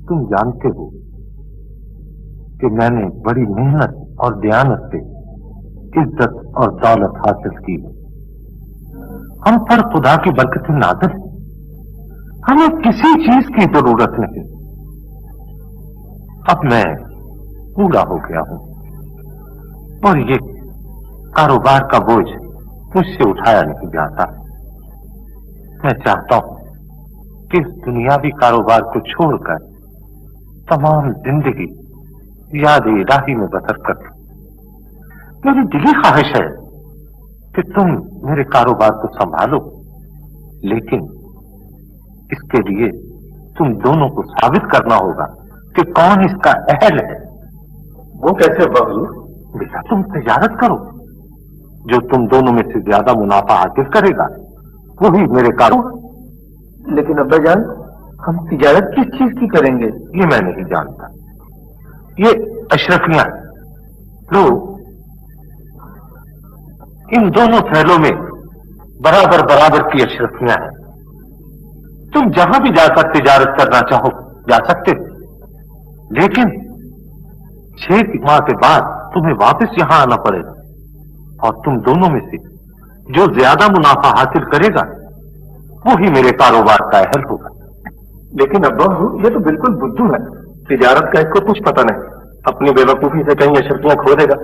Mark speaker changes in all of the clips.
Speaker 1: तुम जानते हो कि मैंने बड़ी मेहनत और दयानत से इज्जत और दौलत हासिल की। हम पर खुदा की बरकत नाज़िल है, हमें किसी चीज की जरूरत नहीं। अब मैं पूरा हो गया हूं और ये कारोबार का बोझ मुझसे उठाया नहीं जाता। मैं चाहता हूं कि इस दुनियावी कारोबार को छोड़कर तमाम जिंदगी याद इलाही में बसर कर। मेरी दिली ख्वाहिश है कि तुम मेरे कारोबार को संभालो, लेकिन इसके लिए तुम दोनों को साबित करना होगा कि कौन इसका अहल है।
Speaker 2: वो कैसे बाबू?
Speaker 1: बेटा तुम तिजारत करो, जो तुम दोनों में से ज्यादा मुनाफा हासिल करेगा वही मेरे कारोबार।
Speaker 2: लेकिन अब्बा जान, हम तिजारत किस चीज की करेंगे?
Speaker 1: ये मैं नहीं जानता। ये अशरफियां लो, इन दोनों थैलों में बराबर बराबर की अशरफियां हैं। तुम जहां भी जाकर तिजारत करना चाहो जा सकते हो, लेकिन 6 माह के बाद तुम्हें वापस यहां आना पड़ेगा और तुम दोनों में से जो ज्यादा मुनाफा हासिल करेगा वही मेरे कारोबार का अहल होगा।
Speaker 2: लेकिन अब्बा ये तो बिल्कुल बुद्धू है, तिजारत का इसको कुछ पता नहीं, अपनी बेवकूफी से कहीं अशरफियां खो देगा।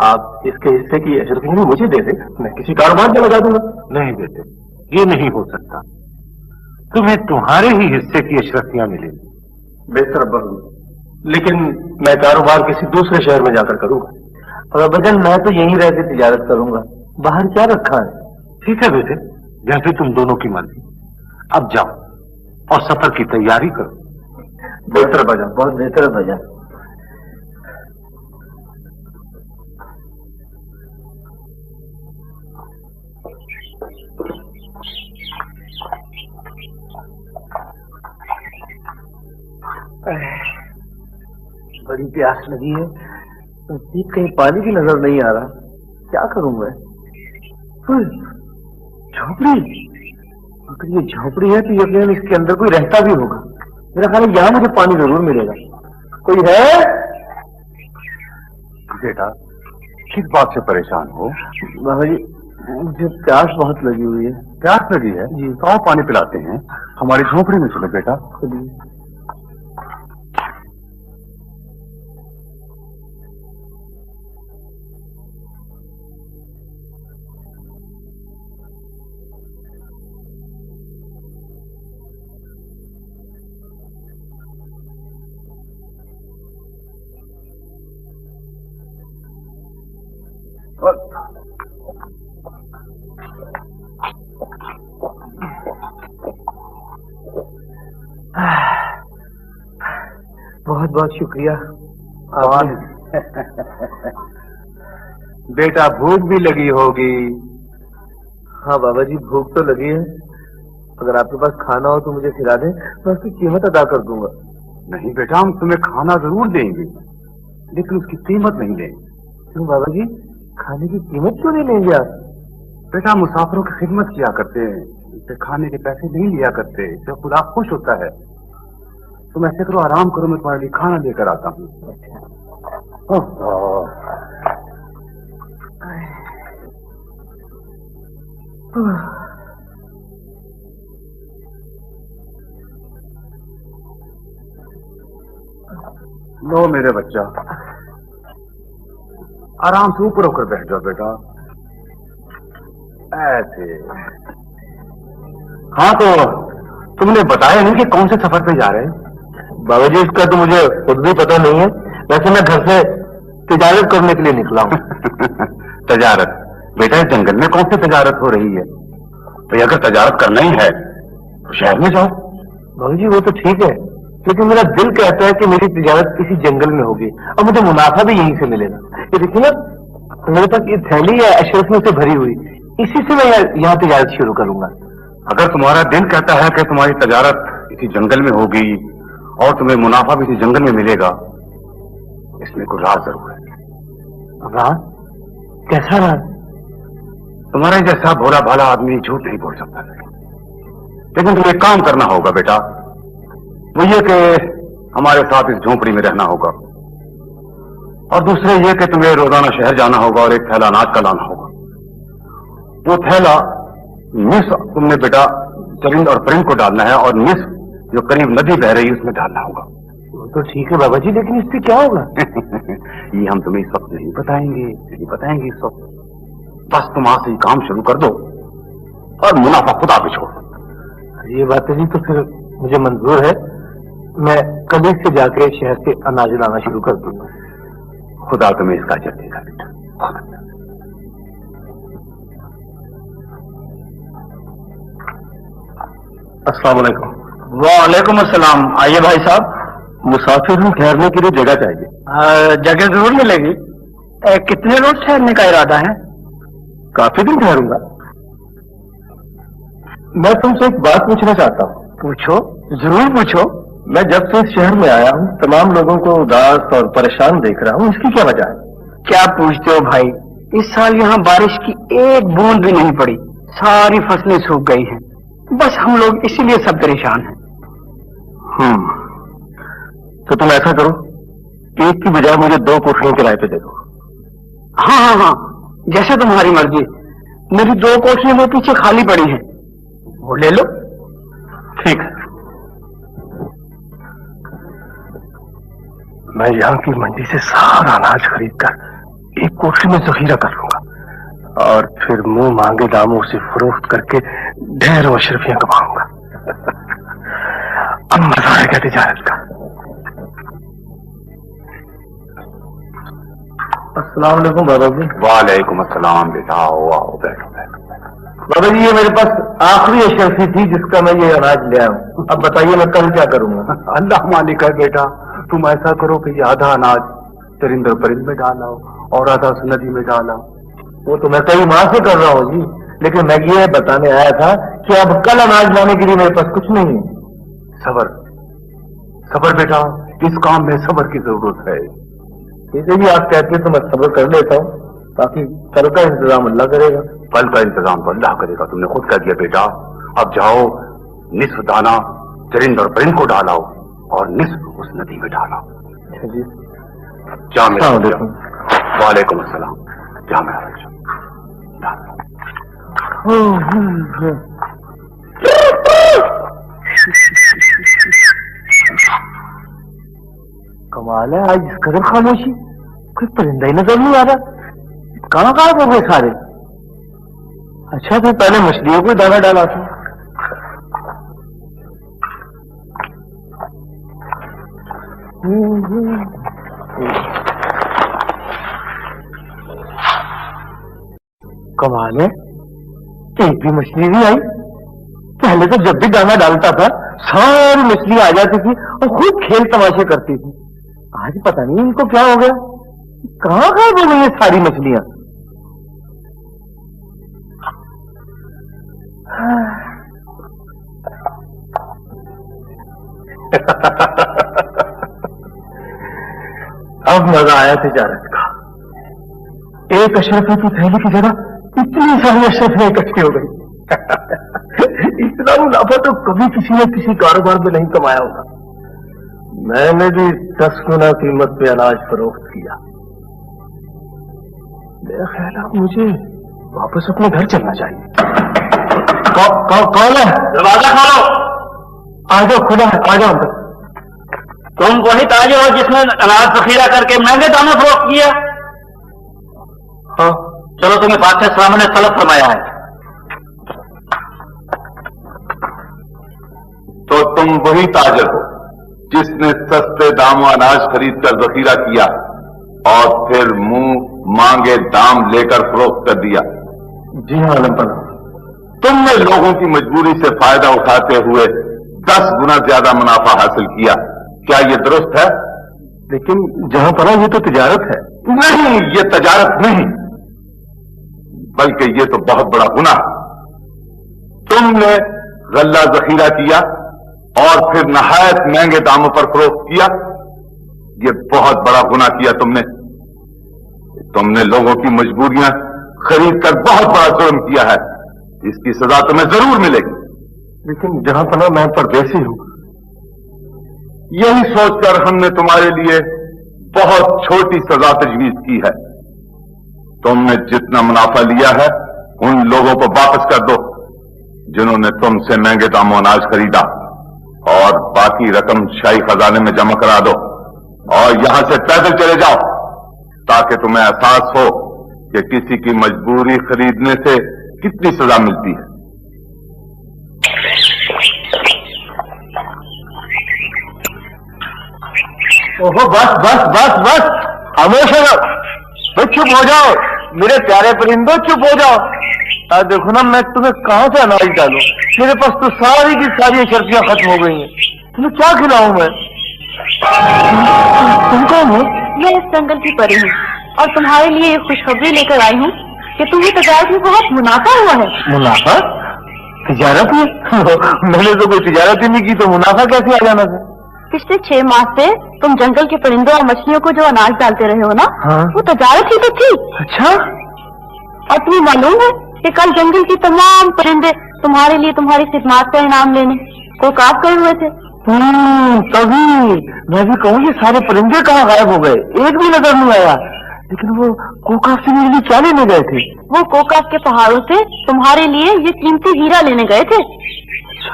Speaker 2: आप इसके हिस्से की अशरफियां मुझे दे दे, मैं किसी कारोबार में लगा दूंगा।
Speaker 1: नहीं बेटे, ये नहीं हो सकता, तुम्हें तुम्हारे ही हिस्से की अशरफियां मिलेंगी।
Speaker 2: बेहतर अब्बा, लेकिन मैं कारोबार किसी दूसरे शहर में जाकर करूंगा। और अब्बाजान मैं तो यहीं रह के तिजारत करूंगा, बाहर क्या रखा है?
Speaker 1: ठीक है बेटे, जैसे तुम दोनों की मर्जी। अब जाओ और सफर की तैयारी करो।
Speaker 2: बेहतर अब्बाजान, बहुत बेहतर अब्बाजान। बड़ी प्यास लगी है, नजदीक कहीं पानी भी नजर नहीं आ रहा, क्या करूं मैं? झोपड़ी, अगर ये झोपड़ी है तो यकीनन इसके अंदर कोई रहता भी होगा। मेरा ख्याल है यहाँ मुझे पानी जरूर मिलेगा। कोई है?
Speaker 1: बेटा किस बात से परेशान हो?
Speaker 2: बाबा जी, मुझे प्यास बहुत लगी हुई है।
Speaker 1: प्यास लगी है जी? तो पानी पिलाते हैं, हमारी झोपड़ी में चलो बेटा।
Speaker 2: बहुत बहुत शुक्रिया।
Speaker 1: बेटा भूख भी लगी होगी।
Speaker 2: हाँ बाबा जी, भूख तो लगी है। अगर आपके पास खाना हो तो मुझे खिला दें, मैं उसकी कीमत अदा कर दूंगा।
Speaker 1: नहीं बेटा, हम तुम्हें खाना जरूर देंगे, लेकिन उसकी कीमत नहीं लेंगे।
Speaker 2: क्यों बाबा जी, खाने की कीमत क्यों नहीं लेंगे आप?
Speaker 1: बेटा मुसाफिरों की खिदमत किया करते हैं, उनसे खाने के पैसे नहीं लिया करते, इससे खुदा खुश होता है। तुम ऐसे करो, आराम करो, मैं तुम्हारे लिए खाना लेकर आता हूँ। लो मेरे बच्चा, आराम से ऊपर होकर बैठ जाओ बेटा, ऐसे। हाँ तो तुमने बताया नहीं कि कौन से सफर पे जा रहे हैं?
Speaker 2: बाबा जी, इसका तो मुझे खुद भी पता नहीं है। वैसे मैं घर से तिजारत करने के लिए निकला हूँ।
Speaker 1: तजारत? बेटा इस जंगल में कौन सी तजारत हो रही है? तो अगर तजारत करना ही है तो शहर में जाओ।
Speaker 2: बाबा जी वो तो ठीक है, लेकिन मेरा दिल कहता है कि मेरी तिजारत किसी जंगल में होगी और मुझे मुनाफा भी यहीं से मिलेगा। ये देखिए ना, मेरे पास ये थैली है अशरफियों से भरी हुई, इसी से मैं यहाँ तिजारत शुरू करूंगा।
Speaker 1: अगर तुम्हारा दिल कहता है कि तुम्हारी तजारत किसी जंगल में होगी और तुम्हें मुनाफा भी इसी जंगल में मिलेगा, इसमें कोई राज जरूर है।
Speaker 2: राज? कैसा राज?
Speaker 1: तुम्हारे जैसा भोला भाला आदमी झूठ नहीं बोल सकता, लेकिन तुम्हें काम करना होगा बेटा। वो ये कि
Speaker 3: हमारे साथ इस झोंपड़ी में रहना होगा, और दूसरे ये कि तुम्हें रोजाना शहर जाना होगा और एक थैला अनाज का लाना होगा। वो थैला निस्फ तुमने बेटा चरिंद और परिंद को डालना है, और निस्फ जो करीब नदी बह रही है उसमें डालना होगा।
Speaker 2: तो ठीक है बाबा जी, लेकिन इससे क्या होगा?
Speaker 3: ये हम तुम्हें इस वक्त नहीं बताएंगे इस वक्त। बस तुम आज से ही काम शुरू कर दो और मुनाफा खुदा पे छोड़ दो।
Speaker 2: ये बात जी तो फिर मुझे मंजूर है, मैं कभी से जाके शहर से अनाज लाना शुरू कर दूंगा।
Speaker 3: खुदा तुम्हें इसका अजर देगा बेटा।
Speaker 2: अस्सलाम वालेकुम।
Speaker 4: वालेकुम अस्सलाम। आइए भाई साहब।
Speaker 2: मुसाफिर हूँ, ठहरने के लिए जगह चाहिए।
Speaker 4: जगह जरूर मिलेगी। कितने रोज ठहरने का इरादा है?
Speaker 2: काफी दिन ठहरूंगा। मैं तुमसे एक बात पूछना चाहता हूँ।
Speaker 4: पूछो, जरूर पूछो।
Speaker 2: मैं जब से इस शहर में आया हूँ तमाम लोगों को उदास और परेशान देख रहा हूँ, इसकी क्या वजह है?
Speaker 4: क्या पूछते हो भाई, इस साल यहाँ बारिश की एक बूंद भी नहीं पड़ी, सारी फसलें सूख गई हैं। बस हम लोग इसीलिए सब परेशान हैं।
Speaker 2: तो तुम ऐसा करो, एक की बजाय मुझे 2 कोठरियां किराए पे दे दो।
Speaker 4: हाँ, जैसे तुम्हारी मर्जी। मेरी 2 कोठरियां वो पीछे खाली पड़ी हैं, वो ले लो।
Speaker 2: ठीक है। मैं यहाँ की मंडी से सारा अनाज खरीद कर एक कोठरी में जखीरा कर लूंगा और फिर मुंह मांगे दामों से फरोख्त करके ढेरों अशरफियां कमाऊंगा। अब मजा आएगा तिजारत का। अस्सलाम वालेकुम बाबा जी।
Speaker 3: वालेकुम अस्सलाम बेटा, आओ बैठो।
Speaker 2: बाबा जी, ये मेरे पास आखिरी अशरफी थी जिसका मैं ये अनाज ले आया हूँ। अब बताइए मैं कल क्या करूंगा?
Speaker 3: अल्लाह मालिक है बेटा, तुम ऐसा करो कि ये आधा अनाज चरिंद और परिंद में डालाओ और आधा उस नदी में डालाओ।
Speaker 2: वो तो मैं कई माह से कर रहा हूँ जी, लेकिन मैं ये बताने आया था कि अब कल अनाज लाने के लिए मेरे पास कुछ नहीं है।
Speaker 3: सबर बेटा, इस काम में सबर की जरूरत है।
Speaker 2: ठीक है जी, आप कहते हैं तो मैं सबर कर लेता हूँ, बाकी कल का इंतजाम अल्लाह करेगा।
Speaker 3: कल का इंतजाम तो अल्लाह करेगा, तुमने खुद कह दिया बेटा। अब जाओ, निस्फ दाना चरिंद और परिंद को डालाओ और निस्फ उस नदी में डालाओ।
Speaker 2: जी,
Speaker 3: जा मेरा। वालेकुम अस्सलाम। जा मेरा बच्चा।
Speaker 2: कमाल है, आज इस कदर खामोशी, कोई परिंदा ही नजर नहीं आ रहा। कहाँ हो गए सारे? अच्छा, फिर पहले मछलियों को दाना डाला था। कमाल है, एक भी मछली नहीं आई। पहले तो जब भी दाना डालता था सारी मछली आ जाती थी और खूब खेल तमाशे करती थी। आज पता नहीं इनको क्या हो गया, कहाँ गायब हो गई ये सारी मछलियां? अब मजा आया तिजारत का। एक अशरफी की थैली की जगह इतनी सारी अशरफियां इकट्ठी हो गई। इतना मुनाफा तो कभी किसी ने किसी कारोबार में नहीं कमाया होगा। मैंने भी 10 गुना कीमत पे अनाज फरोख्त किया। मेरा ख्याल है मुझे वापस अपने घर चलना चाहिए। कौन है?
Speaker 4: दरवाजा खोलो।
Speaker 2: आ जाओ, खुदा है, आ जाओ अंदर।
Speaker 4: तुम वही ताजे हो जिसने अनाज जखीरा करके महंगे दामों फरोख्त किया?
Speaker 2: हाँ,
Speaker 4: चलो, तुम्हें बादशाह सलाम ने तलब फरमाया है।
Speaker 3: तो तुम वही ताजर हो जिसने सस्ते दामों अनाज खरीद कर जखीरा किया और फिर मुंह मांगे दाम लेकर फरोख्त कर दिया।
Speaker 2: जी हाँ अलम्पना।
Speaker 3: तुमने लोगों की मजबूरी से फायदा उठाते हुए 10 गुना ज्यादा मुनाफा हासिल किया। क्या ये दुरुस्त है?
Speaker 2: लेकिन जहां पर ये तो तिजारत है।
Speaker 3: नहीं, ये तजारत नहीं, बल्कि ये तो बहुत बड़ा गुनाह। तुमने गल्ला जखीरा किया और फिर नहायत महंगे दामों पर फरोख्त किया। ये बहुत बड़ा गुनाह किया तुमने। तुमने लोगों की मजबूरियां खरीद कर बहुत बड़ा जुर्म किया है। इसकी सजा तुम्हें जरूर मिलेगी।
Speaker 2: लेकिन जहां पर मैं परदेसी हूं,
Speaker 3: यही सोचकर हमने तुम्हारे लिए बहुत छोटी सजा तजवीज की है। तुमने जितना मुनाफा लिया है उन लोगों को वापस कर दो जिन्होंने तुमसे महंगे दामों अनाज खरीदा, और बाकी रकम शाही खजाने में जमा करा दो और यहां से पैदल चले जाओ, ताकि तुम्हें एहसास हो कि किसी की मजबूरी खरीदने से कितनी सजा मिलती है।
Speaker 2: ओहो बस बस बस बस, खामोश हो जाओ, बस चुप हो जाओ मेरे प्यारे परिंदों, चुप हो जाओ। देखो ना मैं तुम्हें कहां से अनाज डालूं, मेरे पास तो सारी की सारी शर्तियां खत्म हो गई हैं। तुम्हें क्या खिलाऊं मैं? तुम कौन हो?
Speaker 5: मैं इस जंगल की परी हूँ और तुम्हारे लिए ये खुशखबरी लेकर आई हूँ कि तुम्हें तजारत में बहुत मुनाफा हुआ है।
Speaker 2: मुनाफा? तिजारत में? मैंने तो कोई तिजारत ही नहीं की, तो मुनाफा कैसे आ जाना था?
Speaker 5: पिछले 6 माह से तुम जंगल के परिंदों और मछलियों को जो अनाज डालते रहे हो ना,
Speaker 2: हाँ?
Speaker 5: वो तजारत ही तो थी।
Speaker 2: अच्छा,
Speaker 5: और तुम्हें मालूम है कि कल जंगल के तमाम परिंदे तुम्हारे लिए तुम्हारी खिदमत का इनाम लेने को काफ गए हुए थे।
Speaker 2: तभी मैं भी कहूँ ये सारे परिंदे कहाँ गायब हो गए, एक भी नजर नहीं आया। लेकिन वो कोकाफ से मेरे लिए क्या लेने गए थे?
Speaker 5: वो कोकाफ के पहाड़ों से तुम्हारे लिए ये कीमती हीरा लेने गए थे।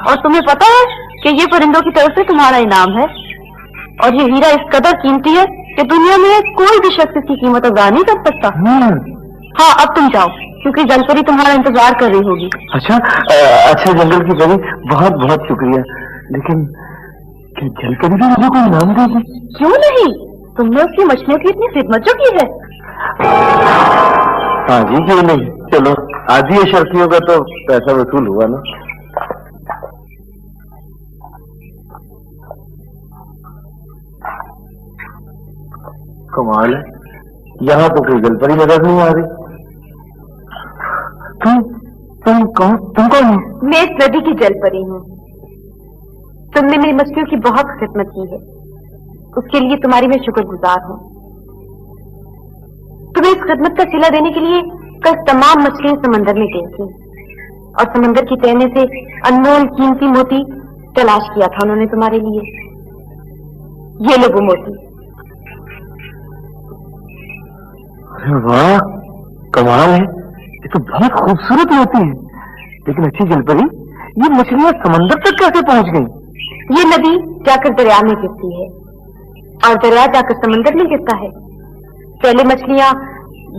Speaker 5: और तुम्हें पता है कि ये परिंदों की तरफ से तुम्हारा इनाम है, और ये हीरा इस कदर कीमती है कि दुनिया में कोई भी शख्स इसकी कीमत अदा नहीं कर सकता। हाँ, अब तुम जाओ क्योंकि जलपरी तुम्हारा इंतजार कर रही होगी।
Speaker 2: अच्छा जंगल की परी, बहुत बहुत शुक्रिया। लेकिन जलपरी भी मुझे कोई इनाम देगी?
Speaker 5: क्यों नहीं, तुमने उसकी मछलियों की इतनी खिदमत जो की है।
Speaker 2: हाँ जी, क्यों नहीं। चलो, आधी शर्तियों का तो पैसा वसूल हुआ ना। कमाल है, यहाँ तो कोई जलपरी नजर नहीं आ रही। तुम कौन हो?
Speaker 5: मैं इस नदी की जलपरी हूँ। तुमने मेरी मछलियों की बहुत खिदमत की है, उसके लिए तुम्हारी मैं शुक्रगुजार हूँ। तुम्हें इस खिदमत का सिला देने के लिए कल तमाम मछलियां समंदर में गई थी और समंदर की तहने से अनमोल कीमती मोती तलाश किया था उन्होंने तुम्हारे लिए। ये लो वो मोती।
Speaker 2: अरे वाह, कमाल है, ये तो बहुत खूबसूरत मोती है। लेकिन अच्छी जलपरी, ये मछलियां समंदर तक कैसे पहुंच गई?
Speaker 5: ये नदी जाकर दरिया में गिरती है और दरिया जाकर समंदर में गिरता है। पहले मछलियां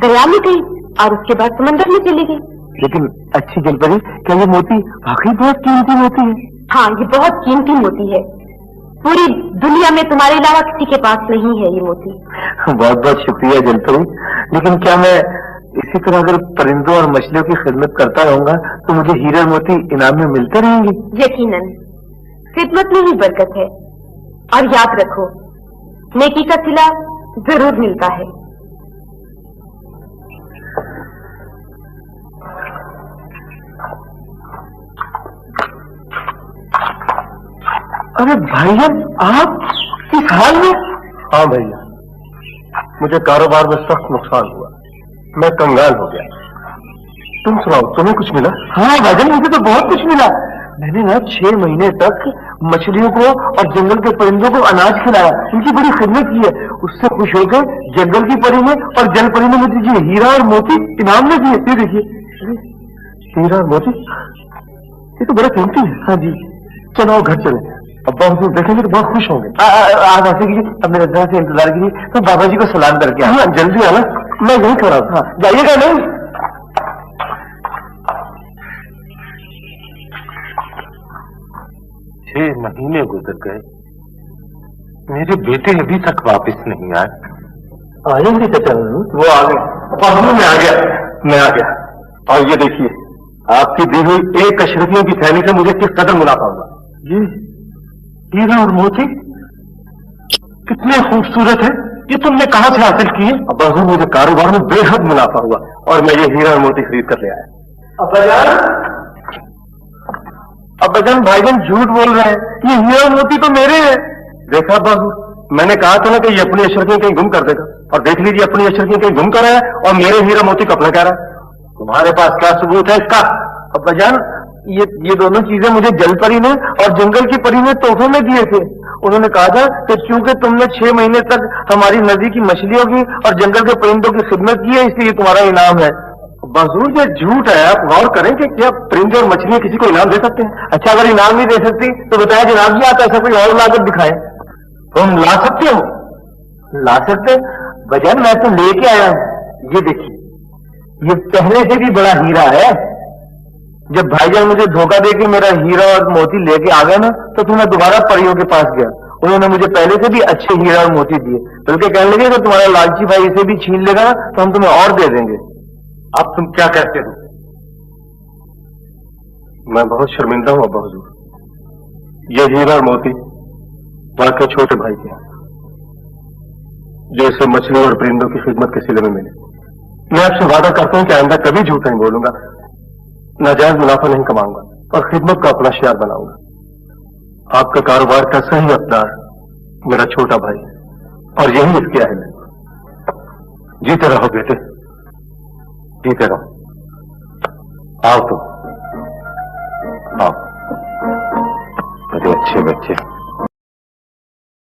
Speaker 5: दरिया में गई और उसके बाद समंदर में चली गई।
Speaker 2: लेकिन अच्छी जलपरी, क्या ये मोती वाकई बहुत कीमती मोती है?
Speaker 5: हाँ, ये बहुत कीमती मोती है। पूरी दुनिया में तुम्हारे अलावा किसी के पास नहीं है ये मोती।
Speaker 2: बहुत बहुत शुक्रिया जलपरी। लेकिन क्या मैं इसी तरह अगर परिंदों और मछलियों की खिदमत करता रहूंगा तो मुझे हीरा मोती इनाम में मिलते रहेंगे?
Speaker 5: यकीनन, खिदमत में ही बरकत है। और याद रखो, नेकी का सिला जरूर मिलता है।
Speaker 2: अरे भाईजान, आप इस हाल में? हाँ भैया, मुझे कारोबार में सख्त नुकसान हुआ, मैं कंगाल हो गया। तुम सुनाओ, तुम्हें कुछ मिला? हाँ भाईजान, मुझे तो बहुत कुछ मिला। मैंने ना 6 महीने तक मछलियों को और जंगल के परिंदों को अनाज खिलाया, उनकी बड़ी खिदमत की है। उससे खुश होकर जंगल की परी ने और जल परी ने मुझे ये हीरा और मोती इनाम में दिए। ये देखिए, हीरा और मोती, ये तो बड़ा कीमती है। हाँ जी, चलो आओ घर चले, अब्बा हुजूर देखेंगे तो बहुत खुश होंगे। आप ऐसे कीजिए, अब मेरे घर से इंतजार कीजिए, तो बाबा जी को सलाम करके। हाँ जल्दी आना, मैं यही खड़ा हूँ। हाँ जाइएगा नहीं।
Speaker 1: 6 महीने गुजर गए, मेरे बेटे अभी तक वापस नहीं आए।
Speaker 2: आएंगे चाचा? वो आ गए, मैं आ गया। और ये देखिए, आपकी दी हुई एक अशरफियों की थैली से मुझे किस कदर मुनाफा हुआ।
Speaker 1: ये हीरा और मोती कितने खूबसूरत है, ये तुमने कहां से हासिल किए?
Speaker 2: अब्बा हुजूर, मुझे कारोबार में बेहद मुनाफा हुआ और मैं ये हीरा और मोती खरीद कर ले आया। अब्बाजान, भाईजान झूठ बोल रहे हैं, ये हीरा और मोती तो मेरे हैं। देखा अब्बा हुजूर, मैंने कहा था ना कि ये अपनी अशरफियां कहीं गुम कर देगा, और देख लीजिए अपनी अशरफियां कहीं गुम कर रहा है और मेरे हीरा मोती को अपना कह रहा है। तुम्हारे पास क्या सबूत है इसका? अब्बाजान, ये दोनों चीजें मुझे जल परी ने और जंगल की परी ने तोहफे में दिए थे, उन्होंने कहा था कि चूंकि तुमने 6 महीने तक हमारी नदी की मछलियों की और जंगल के परिंदों की खिदमत की है, इसलिए तुम्हारा इनाम है।
Speaker 1: हुजूर ये झूठ है, आप गौर करें कि क्या परिंदे और मछलियां किसी को इनाम दे सकते हैं?
Speaker 2: अच्छा, अगर इनाम नहीं दे सकती तो बताया जनाब जी, आप ऐसा कोई और लाकर दिखाएं।
Speaker 1: तुम ला सकते हो?
Speaker 2: ला सकते वजह मैं तो लेके आया हूं, ये देखिए, ये पहले से भी बड़ा हीरा है। जब भाईजान मुझे धोखा दे के मेरा हीरा और मोती लेके आ गए ना, तो फिर मैं दोबारा परियों के पास गया। उन्होंने मुझे पहले से भी अच्छे हीरा और मोती दिए, बल्कि कहने लगे कि तुम्हारा लालची भाई इसे भी छीन लेगा ना तो हम तुम्हें और दे देंगे।
Speaker 1: अब तुम क्या कहते हो? मैं बहुत शर्मिंदा हूं अब्बा हुजूर। ये हीरा और मोती वाकई छोटे भाई के हैं, जो इसे मछली और परिंदों की खिदमत के सिले में मिले। मैं आपसे वादा करता हूं कि आइंदा कभी झूठ नहीं बोलूंगा, नाजायज मुनाफा नहीं कमाऊंगा और खिदमत का अपना शियार बनाऊंगा। आपका कारोबार का सही अवतार मेरा छोटा भाई है और यही इसके अहल है। जीते रहो बेटे, जीते रहो। आओ तो आओ, मेरे अच्छे बच्चे।